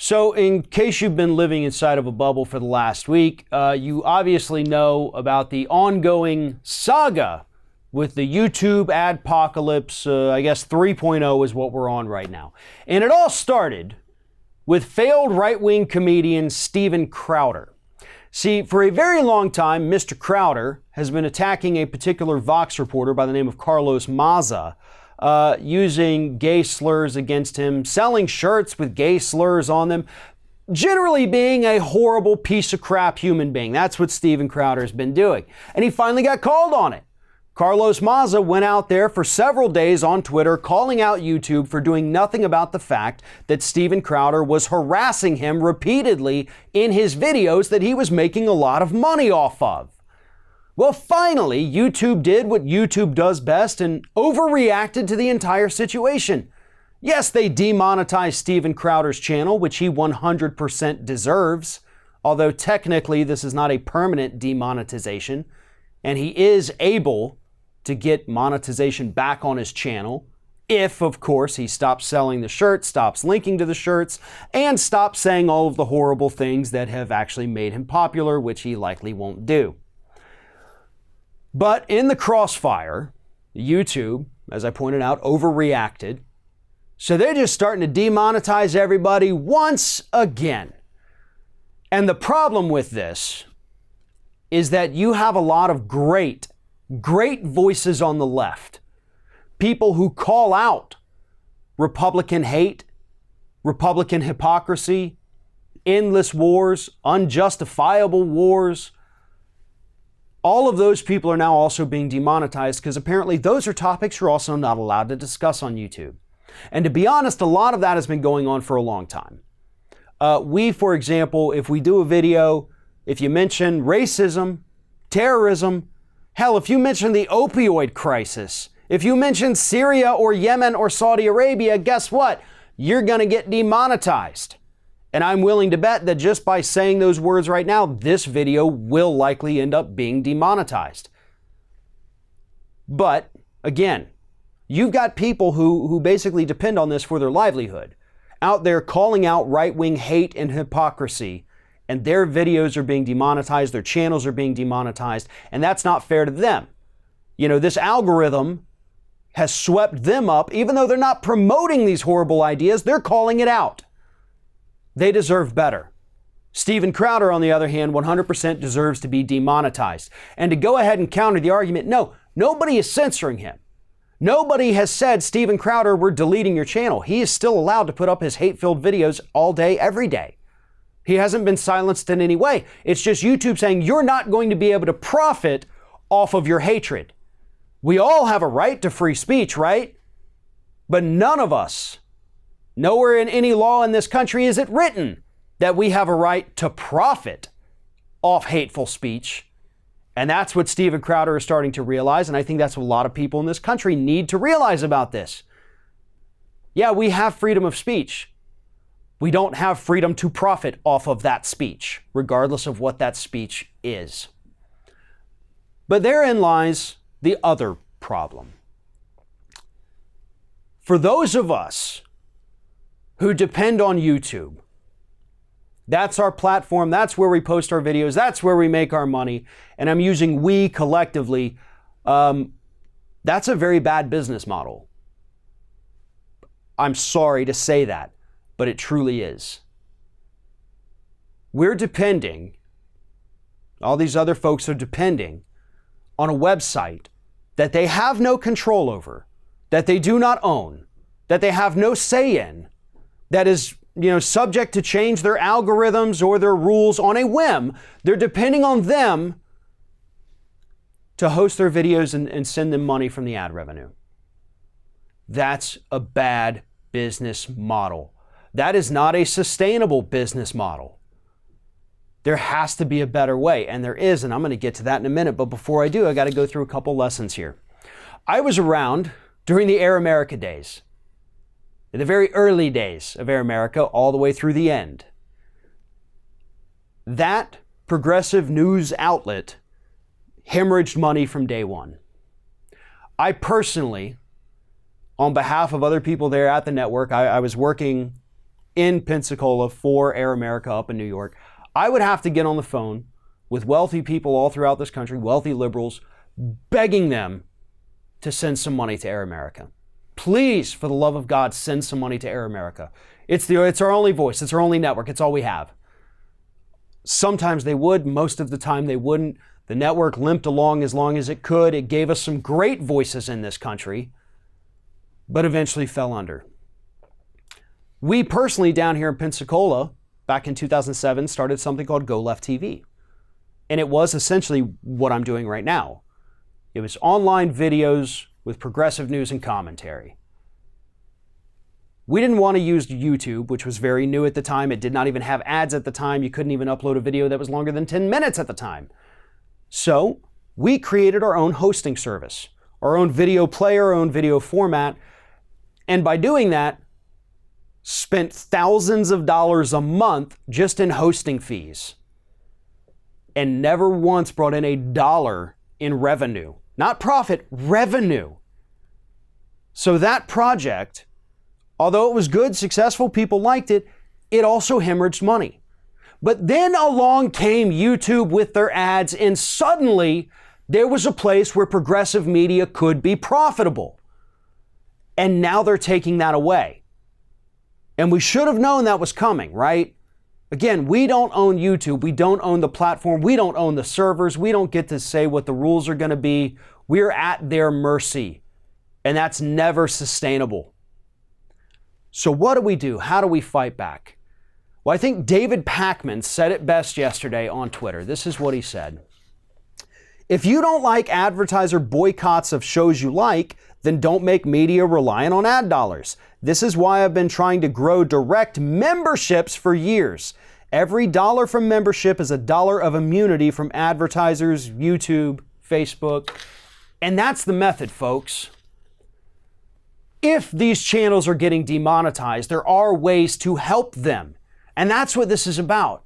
So in case you've been living inside of a bubble for the last week, you obviously know about the ongoing saga with the YouTube adpocalypse. I guess 3.0 is what we're on right now. And it all started with failed right-wing comedian Steven Crowder. See, for a very long time, Mr. Crowder has been attacking a particular Vox reporter by the name of Carlos Maza, using gay slurs against him, selling shirts with gay slurs on them, generally being a horrible piece of crap human being. That's what Steven Crowder has been doing. And he finally got called on it. Carlos Maza went out there for several days on Twitter calling out YouTube for doing nothing about the fact that Steven Crowder was harassing him repeatedly in his videos that he was making a lot of money off of. Well, finally, YouTube did what YouTube does best and overreacted to the entire situation. Yes, they demonetized Steven Crowder's channel, which he 100% deserves, although technically this is not a permanent demonetization, and he is able to get monetization back on his channel if, of course, he stops selling the shirts, stops linking to the shirts, and stops saying all of the horrible things that have actually made him popular, which he likely won't do. But in the crossfire, YouTube, as I pointed out, overreacted. So they're just starting to demonetize everybody once again. And the problem with this is that you have a lot of great voices on the left. People who call out Republican hate, Republican hypocrisy, endless wars, unjustifiable wars. All of those people are now also being demonetized because apparently those are topics you're also not allowed to discuss on YouTube. And to be honest, a lot of that has been going on for a long time. For example, if we do a video, if you mention racism, terrorism, hell, if you mention the opioid crisis, if you mention Syria or Yemen or Saudi Arabia, guess what? You're going to get demonetized. And I'm willing to bet that just by saying those words right now, this video will likely end up being demonetized. But again, you've got people who basically depend on this for their livelihood, out there calling out right-wing hate and hypocrisy, and their videos are being demonetized, their channels are being demonetized, and that's not fair to them. You know, this algorithm has swept them up. Even though they're not promoting these horrible ideas, they're calling it out. They deserve better. Steven Crowder, on the other hand, 100% deserves to be demonetized. And to go ahead and counter the argument, no, nobody is censoring him. Nobody has said, Steven Crowder, we're deleting your channel. He is still allowed to put up his hate-filled videos all day, every day. He hasn't been silenced in any way. It's just YouTube saying you're not going to be able to profit off of your hatred. We all have a right to free speech, right? But none of us, nowhere in any law in this country is it written that we have a right to profit off hateful speech. And that's what Steven Crowder is starting to realize. And I think that's what a lot of people in this country need to realize about this. Yeah, we have freedom of speech. We don't have freedom to profit off of that speech, regardless of what that speech is. But therein lies the other problem. For those of us who depend on YouTube, that's our platform, that's where we post our videos, that's where we make our money, and I'm using we collectively, that's a very bad business model. I'm sorry to say that, but it truly is. We're depending, all these other folks are depending on a website that they have no control over, that they do not own, that they have no say in, that is, subject to change their algorithms or their rules on a whim. They're depending on them to host their videos and send them money from the ad revenue. That's a bad business model. That is not a sustainable business model. There has to be a better way, and there is, and I'm going to get to that in a minute. But before I do, I got to go through a couple lessons here. I was around during the Air America days, in the very early days of Air America, all the way through the end. That progressive news outlet hemorrhaged money from day one. I personally, on behalf of other people there at the network, I was working in Pensacola for Air America up in New York, I would have to get on the phone with wealthy people all throughout this country, wealthy liberals, begging them to send some money to Air America. Please, for the love of God, send some money to Air America. It's our only voice. It's our only network. It's all we have. Sometimes they would. Most of the time they wouldn't. The network limped along as long as it could. It gave us some great voices in this country, but eventually fell under. We personally down here in Pensacola, back in 2007, started something called Go Left TV. And it was essentially what I'm doing right now. It was online videos with progressive news and commentary. We didn't want to use YouTube, which was very new at the time. It did not even have ads at the time. You couldn't even upload a video that was longer than 10 minutes at the time. So we created our own hosting service, our own video player, our own video format. And by doing that, spent thousands of dollars a month just in hosting fees and never once brought in $1 in revenue. Not profit, revenue. So that project, although it was good, successful, people liked it, it also hemorrhaged money. But then along came YouTube with their ads, and suddenly there was a place where progressive media could be profitable. And now they're taking that away. And we should have known that was coming, right? Again, we don't own YouTube. We don't own the platform. We don't own the servers. We don't get to say what the rules are going to be. We're at their mercy. And that's never sustainable. So what do? How do we fight back? Well, I think David Pakman said it best yesterday on Twitter. This is what he said. If you don't like advertiser boycotts of shows you like, then don't make media reliant on ad dollars. This is why I've been trying to grow direct memberships for years. Every dollar from membership is $1 of immunity from advertisers, YouTube, Facebook. And that's the method, folks. If these channels are getting demonetized, there are ways to help them. And that's what this is about.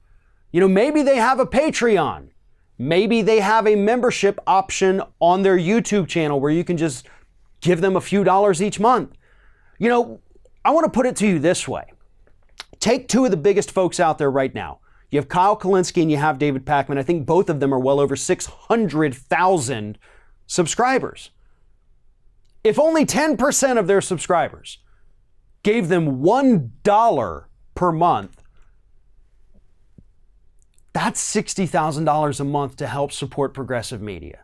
You know, maybe they have a Patreon. Maybe they have a membership option on their YouTube channel where you can just give them a few dollars each month. You know, I want to put it to you this way. Take two of the biggest folks out there right now. You have Kyle Kulinski and you have David Pakman. I think both of them are well over 600,000 subscribers. If only 10% of their subscribers gave them $1 per month, that's $60,000 a month to help support progressive media.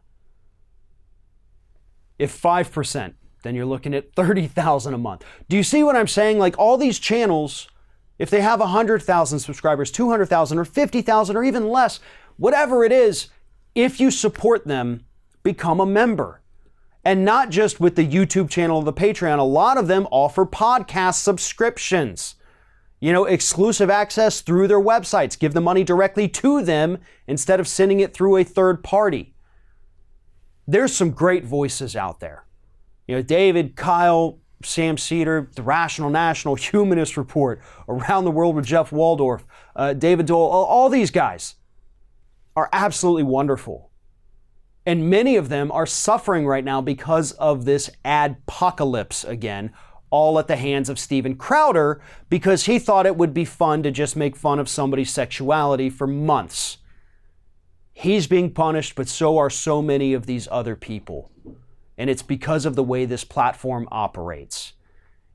If 5%, then you're looking at $30,000 a month. Do you see what I'm saying? Like all these channels, if they have 100,000 subscribers, 200,000 or 50,000 or even less, whatever it is, if you support them, become a member. And not just with the YouTube channel or the Patreon. A lot of them offer podcast subscriptions. You know, exclusive access through their websites. Give the money directly to them instead of sending it through a third party. There's some great voices out there. You know, David, Kyle, Sam Cedar, The Rational National, Humanist Report, Around the World with Jeff Waldorf, David Dole, all these guys are absolutely wonderful. And many of them are suffering right now because of this adpocalypse again, all at the hands of Steven Crowder, because he thought it would be fun to just make fun of somebody's sexuality for months. He's being punished, but so are so many of these other people. And it's because of the way this platform operates.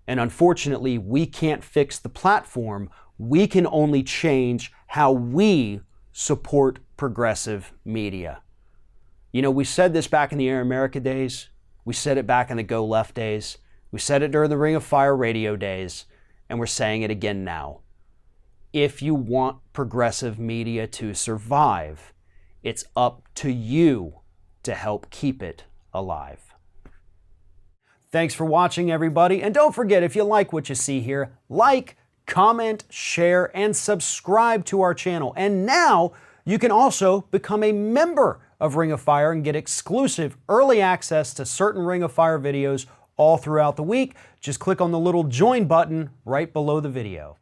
And unfortunately, we can't fix the platform. We can only change how we support progressive media. You know, we said this back in the Air America days. We said it back in the Go Left days. We said it during the Ring of Fire radio days. And we're saying it again now. If you want progressive media to survive, it's up to you to help keep it alive. Thanks for watching, everybody. And don't forget, if you like what you see here, like, comment, share, and subscribe to our channel. And now you can also become a member of Ring of Fire and get exclusive early access to certain Ring of Fire videos all throughout the week. Just click on the little join button right below the video.